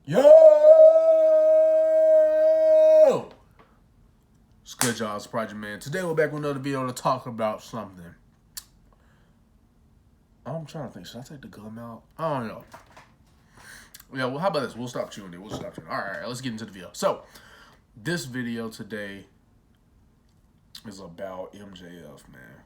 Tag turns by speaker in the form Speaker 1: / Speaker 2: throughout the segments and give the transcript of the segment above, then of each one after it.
Speaker 1: Yo! It's good, y'all. It's Project Man. Today we're back with another video to talk about something. I'm trying to think. Should I take the gum out? I don't know. Yeah, well, how about this? We'll stop chewing it. All right, let's get into the video. So, this video today is about MJF, man.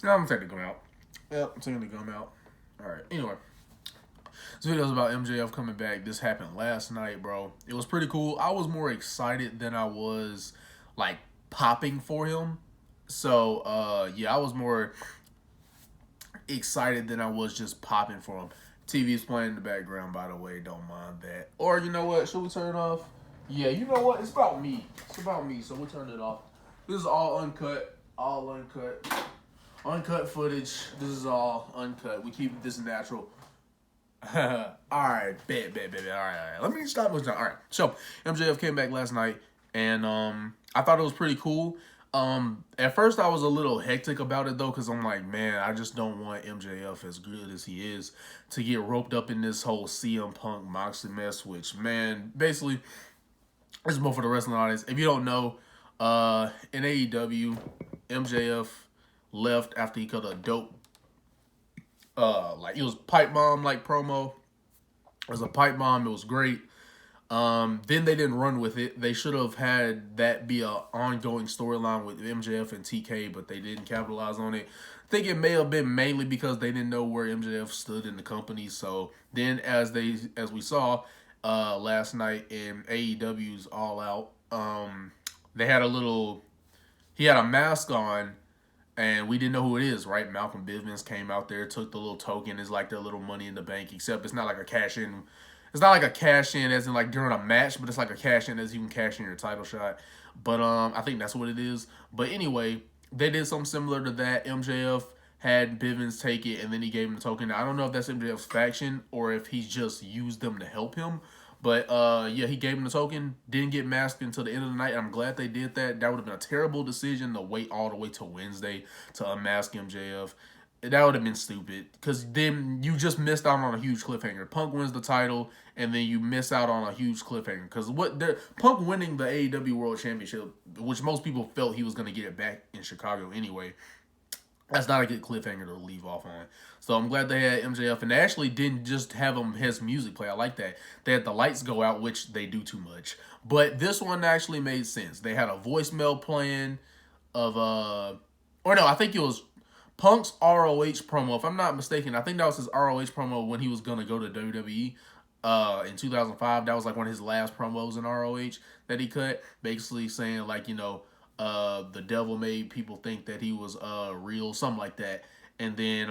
Speaker 1: Now I'm going to take the gum out. Yep, I'm taking the gum out. All right, anyway. This video is about MJF coming back. This happened last night, bro. It was pretty cool. I was more excited than I was, like, popping for him. So, yeah, I was more excited than I was just popping for him. TV's playing in the background, by the way. Don't mind that. Or, you know what? Should we turn it off? Yeah, you know what? It's about me. It's about me, so we'll turn it off. This is all uncut. All uncut. Uncut footage. This is all uncut. We keep this natural. Alright, bet. Alright. Let me stop this down. Alright. So MJF came back last night and I thought it was pretty cool. At first I was a little hectic about it though, because I'm like, man, I just don't want MJF, as good as he is, to get roped up in this whole CM Punk Moxley mess, which, man, basically this is more for the wrestling audience. If you don't know, in AEW, MJF left after he cut a dope like it was pipe bomb like promo. It was a pipe bomb. It was great. Then they didn't run with it. They should have had that be a ongoing storyline with MJF and TK, but they didn't capitalize on it. I think it may have been mainly because they didn't know where MJF stood in the company. So then, as we saw last night in AEW's All Out, they had he had a mask on. And we didn't know who it is, right? Malcolm Bivens came out there, took the little token. It's like their little money in the bank, except it's not like a cash in. It's not like a cash in as in like during a match, but it's like a cash in as you can cash in your title shot. But I think that's what it is. But anyway, they did something similar to that. MJF had Bivens take it, and then he gave him the token. Now, I don't know if that's MJF's faction or if he just used them to help him. But, yeah, he gave him the token, didn't get masked until the end of the night. I'm glad they did that. That would have been a terrible decision to wait all the way till Wednesday to unmask MJF. That would have been stupid, because then you just missed out on a huge cliffhanger. Punk wins the title, and then you miss out on a huge cliffhanger. Because Punk winning the AEW World Championship, which most people felt he was going to get it back in Chicago anyway, that's not a good cliffhanger to leave off on. So I'm glad they had MJF, and they actually didn't just have his music play. I like that. They had the lights go out, which they do too much. But this one actually made sense. They had a voicemail playing of, or no, I think it was Punk's ROH promo. If I'm not mistaken, I think that was his ROH promo when he was going to go to WWE in 2005. That was like one of his last promos in ROH that he cut, basically saying like, the devil made people think that he was real, something like that. And then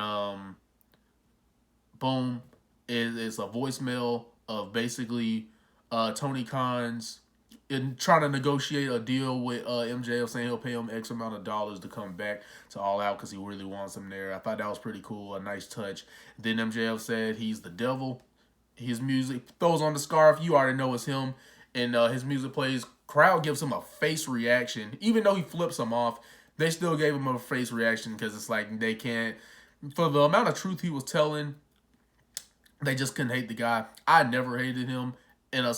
Speaker 1: boom, it's a voicemail of basically Tony Khan's trying to negotiate a deal with MJF, saying he'll pay him X amount of dollars to come back to All Out because he really wants him there. I thought that was pretty cool, a nice touch. Then MJF said he's the devil. His music throws on the scarf. You already know it's him. And his music plays. Crowd gives him a face reaction. Even though he flips him off, they still gave him a face reaction because it's like they can't. For the amount of truth he was telling, they just couldn't hate the guy. I never hated him. I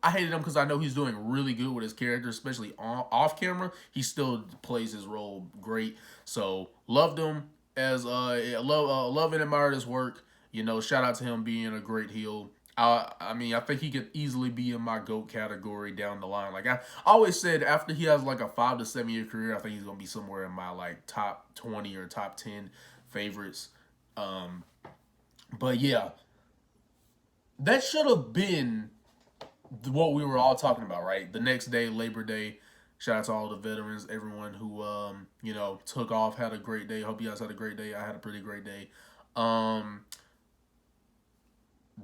Speaker 1: hated him because I know he's doing really good with his character, especially off camera. He still plays his role great. So loved him love and admired his work. Shout out to him being a great heel. I think he could easily be in my GOAT category down the line. Like I always said, after he has like a 5 to 7 year career, I think he's gonna be somewhere in my like top 20 or top 10 favorites. But yeah, that should have been what we were all talking about, right? The next day, Labor Day. Shout out to all the veterans, everyone who took off, had a great day. Hope you guys had a great day. I had a pretty great day.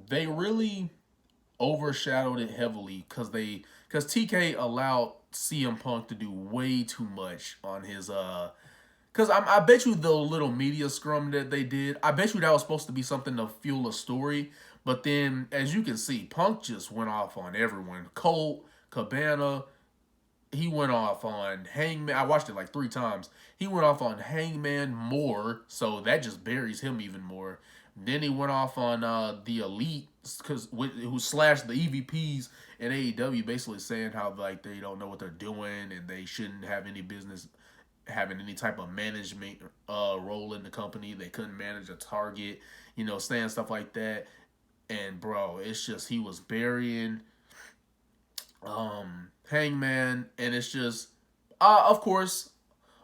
Speaker 1: They really overshadowed it heavily because TK allowed CM Punk to do way too much on his because I bet you the little media scrum that they did, I bet you that was supposed to be something to fuel a story. But then, as you can see, Punk just went off on everyone. Colt, Cabana, he went off on Hangman. I watched it like 3 times. He went off on Hangman more, so that just buries him even more. Then he went off on the Elite, because who slashed the EVPs in AEW, basically saying how like they don't know what they're doing and they shouldn't have any business having any type of management role in the company. They couldn't manage a target, saying stuff like that. And bro, it's just he was burying Hangman, and it's just of course,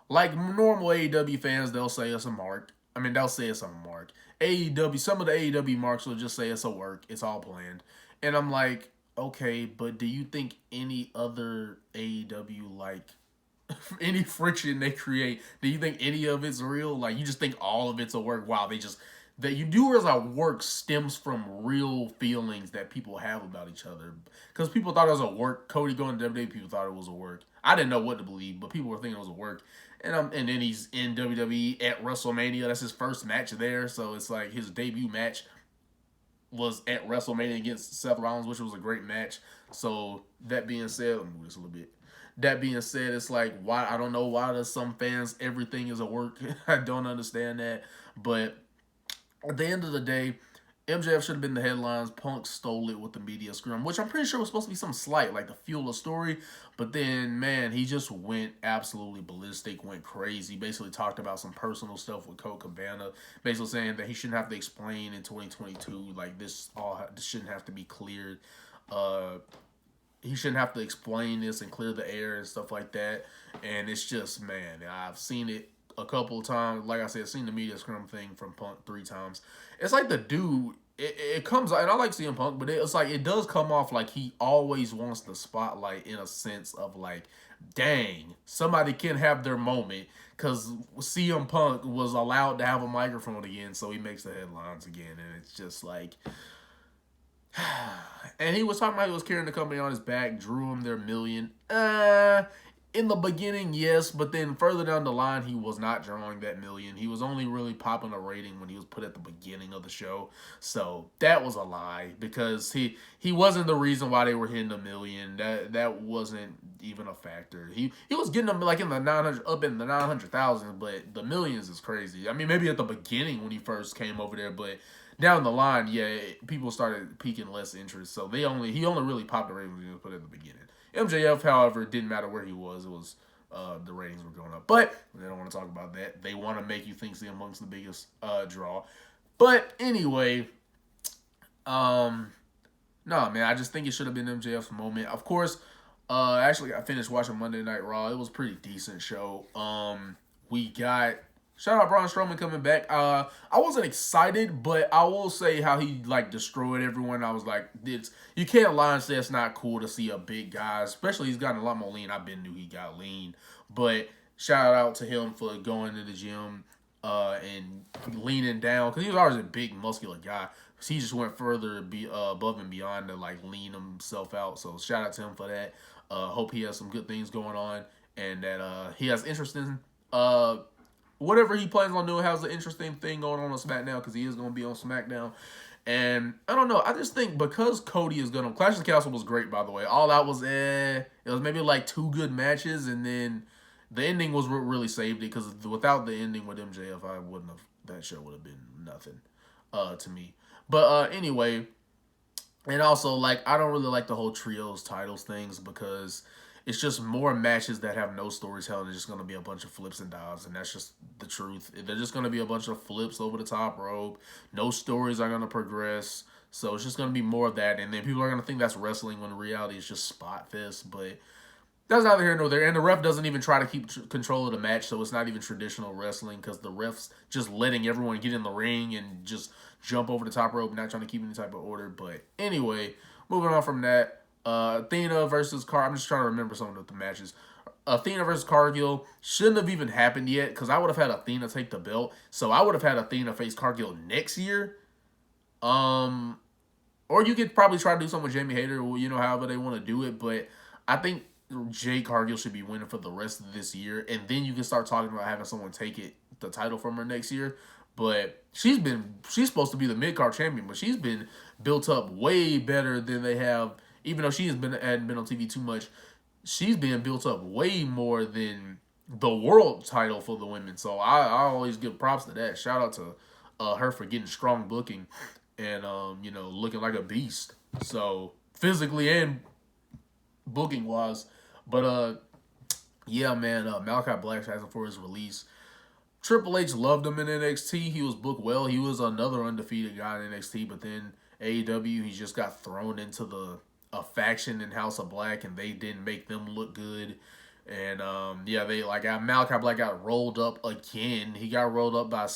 Speaker 1: like normal AEW fans, they'll say it's a mark. I mean, they'll say it's a mark. AEW, some of the AEW marks will just say it's a work. It's all planned. And I'm like, okay, but do you think any other AEW, like, any friction they create, do you think any of it's real? Like, you just think all of it's a work? Wow, that you do as a work stems from real feelings that people have about each other. Because people thought it was a work. Cody going to WWE, people thought it was a work. I didn't know what to believe, but people were thinking it was a work. And then he's in WWE at WrestleMania. That's his first match there. So it's like his debut match was at WrestleMania against Seth Rollins, which was a great match. So that being said, let me move this a little bit. That being said, it's like, why, I don't know why does some fans everything is a work. I don't understand that. But at the end of the day, MJF should have been the headlines. Punk stole it with the media scrum, which I'm pretty sure was supposed to be some slight, like to fuel the story. But then, man, he just went absolutely ballistic, went crazy. Basically talked about some personal stuff with Colt Cabana. Basically saying that he shouldn't have to explain in 2022. Like, this shouldn't have to be cleared. He shouldn't have to explain this and clear the air and stuff like that. And it's just, man, I've seen it a couple of times. Like I said, I've seen the media scrum thing from Punk 3 times. It's like the dude, it comes, and I like seeing Punk, but it's like it does come off like he always wants the spotlight in a sense of like, dang, somebody can have their moment, because CM Punk was allowed to have a microphone again, so he makes the headlines again, and it's just like, and he was talking about he was carrying the company on his back, drew him their million. In the beginning, yes, but then further down the line, he was not drawing that million. He was only really popping a rating when he was put at the beginning of the show. So that was a lie, because he wasn't the reason why they were hitting the million. That wasn't even a factor. He was getting them like in the 900, up in the 900,000, but the millions is crazy. I mean, maybe at the beginning when he first came over there, but down the line, yeah, people started peaking less interest. So he only really popped the ratings when he was put at the beginning. MJF, however, it didn't matter where he was. It was the ratings were going up. But they don't want to talk about that. They want to make you think CM Punk's the biggest draw. But anyway, no, man, I just think it should have been MJF's moment. Of course, actually, I finished watching Monday Night Raw. It was a pretty decent show. We got, shout out Braun Strowman coming back. I wasn't excited, but I will say how he like destroyed everyone. I was like, you can't lie and say it's not cool to see a big guy, especially he's gotten a lot more lean. I've been knew he got lean, but shout out to him for going to the gym and leaning down, because he was always a big muscular guy. So he just went further above and beyond to like lean himself out. So shout out to him for that. Hope he has some good things going on, and that he has interesting whatever he plans on doing has an interesting thing going on SmackDown, because he is going to be on SmackDown. And I don't know. I just think because Cody is going to... Clash of the Castle was great, by the way. All that was it was maybe like 2 good matches, and then the ending was what really saved it, because without the ending with MJF, I wouldn't have... That show would have been nothing to me. But anyway, and also, like, I don't really like the whole trios titles things, because it's just more matches that have no storytelling. It's just going to be a bunch of flips and dives, and that's just the truth. They're just going to be a bunch of flips over the top rope. No stories are going to progress. So it's just going to be more of that, and then people are going to think that's wrestling when in reality it's just spot fest. But that's neither here nor there. And the ref doesn't even try to keep control of the match, so it's not even traditional wrestling, because the ref's just letting everyone get in the ring and just jump over the top rope, not trying to keep any type of order. But anyway, moving on from that. Athena versus I'm just trying to remember some of the matches. Athena versus Cargill shouldn't have even happened yet, because I would have had Athena take the belt. So I would have had Athena face Cargill next year. Or you could probably try to do something with Jamie Hayter, however they want to do it. But I think Jade Cargill should be winning for the rest of this year, and then you can start talking about having someone take the title from her next year. But she's supposed to be the mid-card champion, but she's been built up way better than they have. Even though she hadn't been on TV too much, she's being built up way more than the world title for the women. So I always give props to that. Shout out to her for getting strong booking. and looking like a beast. So physically and booking wise, but yeah, man, Malachi Black's asking for his release. Triple H loved him in NXT. He was booked well. He was another undefeated guy in NXT, but then AEW, he just got thrown into a faction in House of Black, and they didn't make them look good. And they Malachi Black got rolled up again. He got rolled up by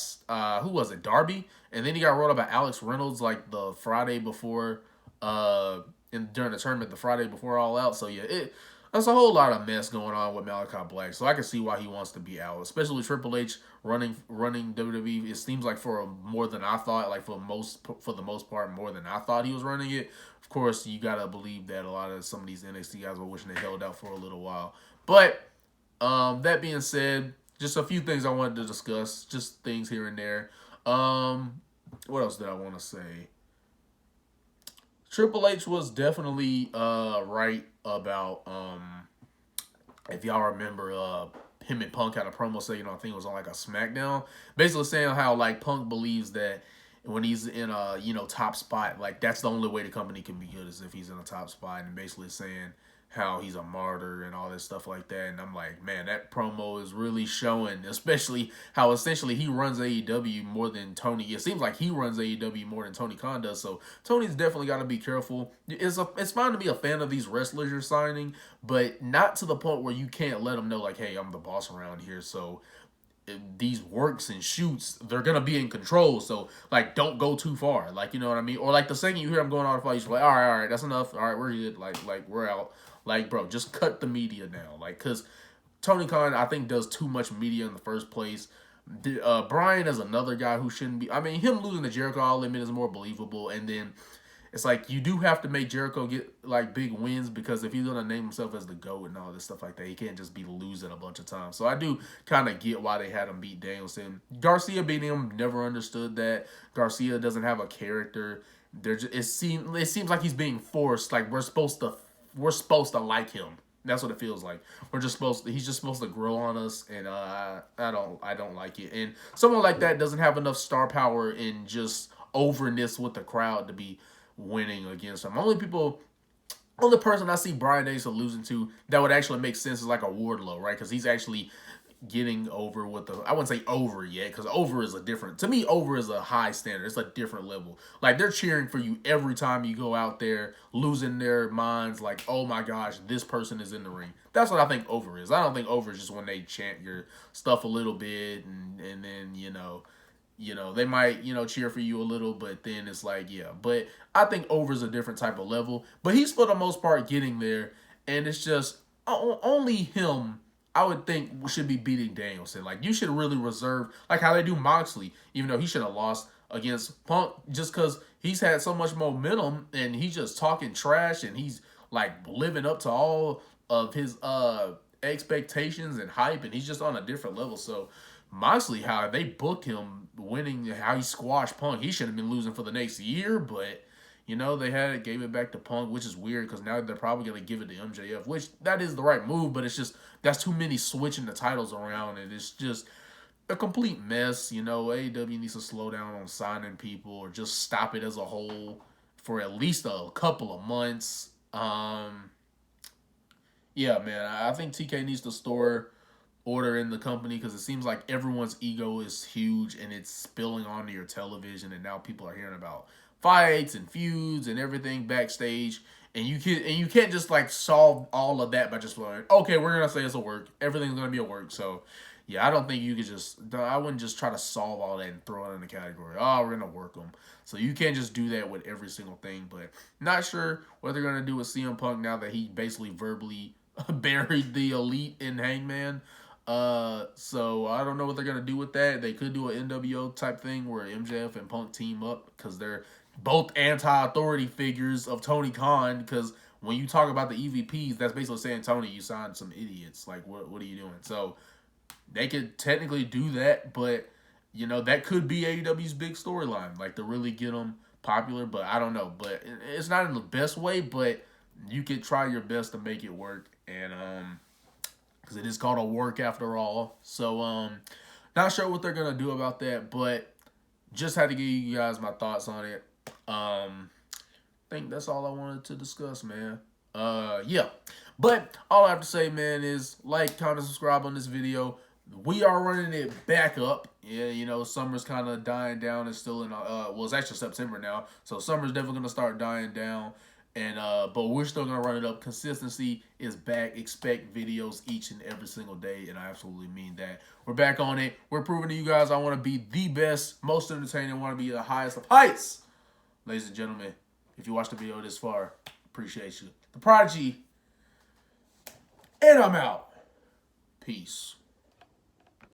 Speaker 1: who was it, Darby, and then he got rolled up by Alex Reynolds like the Friday before, during the tournament, the Friday before All Out. So yeah, that's a whole lot of mess going on with Malachi Black. So I can see why he wants to be out, especially with Triple H running WWE. It seems like for more than I thought, like for the most part, more than I thought he was running it. Of course, you gotta believe that a lot of some of these NXT guys were wishing they held out for a little while. But that being said, just a few things I wanted to discuss, just things here and there. What else did I want to say? Triple H was definitely right about if y'all remember him and Punk had a promo segment, I think it was on like a SmackDown, basically saying how like Punk believes that when he's in a top spot, like that's the only way the company can be good is if he's in a top spot, and basically saying how he's a martyr and all this stuff like that. And I'm like, man, that promo is really showing, especially how essentially he runs AEW more than Tony. It seems like he runs AEW more than Tony Khan does. So Tony's definitely got to be careful. It's fine to be a fan of these wrestlers you're signing, but not to the point where you can't let them know like, hey, I'm the boss around here. So these works and shoots, they're gonna be in control. So like, don't go too far. Like, you know what I mean? Or like the second you hear I'm going on a fight, you're like, all right, that's enough. All right, we're good. Like we're out. Like, bro, just cut the media now. Like, because Tony Khan, I think, does too much media in the first place. Brian is another guy who shouldn't be. I mean, him losing to Jericho, I'll admit, is more believable. And then it's like you do have to make Jericho get like big wins, because if he's gonna name himself as the GOAT and all this stuff like that, he can't just be losing a bunch of times. So I do kind of get why they had him beat Danielson. Garcia beating him, never understood that. Garcia doesn't have a character. It seems like he's being forced. Like we're supposed to like him. That's what it feels like. He's just supposed to grow on us, and I don't like it. And someone like that doesn't have enough star power and just overness with the crowd to be winning against him. Only person I see Brian Danielson losing to that would actually make sense is like a Wardlow, right? Because he's actually getting over with I wouldn't say over yet, because over is a high standard. It's a different level. Like, they're cheering for you every time you go out there, losing their minds like, oh my gosh, this person is in the ring. That's what I think over is. I don't think over is just when they chant your stuff a little bit, and then they might cheer for you a little, but then it's like, yeah. But I think over is a different type of level, but he's for the most part getting there, and it's just only him I would think should be beating Danielson. Like, you should really reserve, like how they do Moxley, even though he should have lost against Punk, just because he's had so much momentum and he's just talking trash and he's like living up to all of his expectations and hype, and he's just on a different level. So Moxley, how they booked him winning, how he squashed Punk, he should have been losing for the next year, but they gave it back to Punk, which is weird because now they're probably going to give it to MJF, which that is the right move, but it's just, that's too many switching the titles around, and it's just a complete mess. AEW needs to slow down on signing people, or just stop it as a whole for at least a couple of months. Yeah, man, I think TK needs to store order in the company, because it seems like everyone's ego is huge and it's spilling onto your television, and now people are hearing about fights and feuds and everything backstage, and you can't just like solve all of that by just like, okay, we're gonna say it's a work, everything's gonna be a work. So yeah, I don't think you could I wouldn't just try to solve all that and throw it in the category, oh, we're gonna work them. So you can't just do that with every single thing. But not sure what they're gonna do with CM Punk now that he basically verbally buried the Elite in Hangman. So I don't know what they're gonna do with that. They could do an NWO type thing where MJF and Punk team up, because they're both anti-authority figures of Tony Khan. Because when you talk about the EVPs, that's basically saying, Tony, you signed some idiots. Like, what are you doing? So they could technically do that, but that could be AEW's big storyline, like to really get them popular. But I don't know. But it's not in the best way, but you could try your best to make it work. And because it is called a work after all. So not sure what they're gonna do about that, but just had to give you guys my thoughts on it. I think that's all I wanted to discuss, man. Yeah. But all I have to say, man, is like, comment, subscribe on this video. We are running it back up. Yeah, you know, summer's kind of dying down. It's still in well, it's actually September now, so summer's definitely gonna start dying down. And but we're still gonna run it up. Consistency is back. Expect videos each and every single day, and I absolutely mean that. We're back on it. We're proving to you guys I want to be the best, most entertaining. I want to be the highest of heights, ladies and gentlemen. If you watched the video this far, appreciate you. The Prodigy, and I'm out. Peace.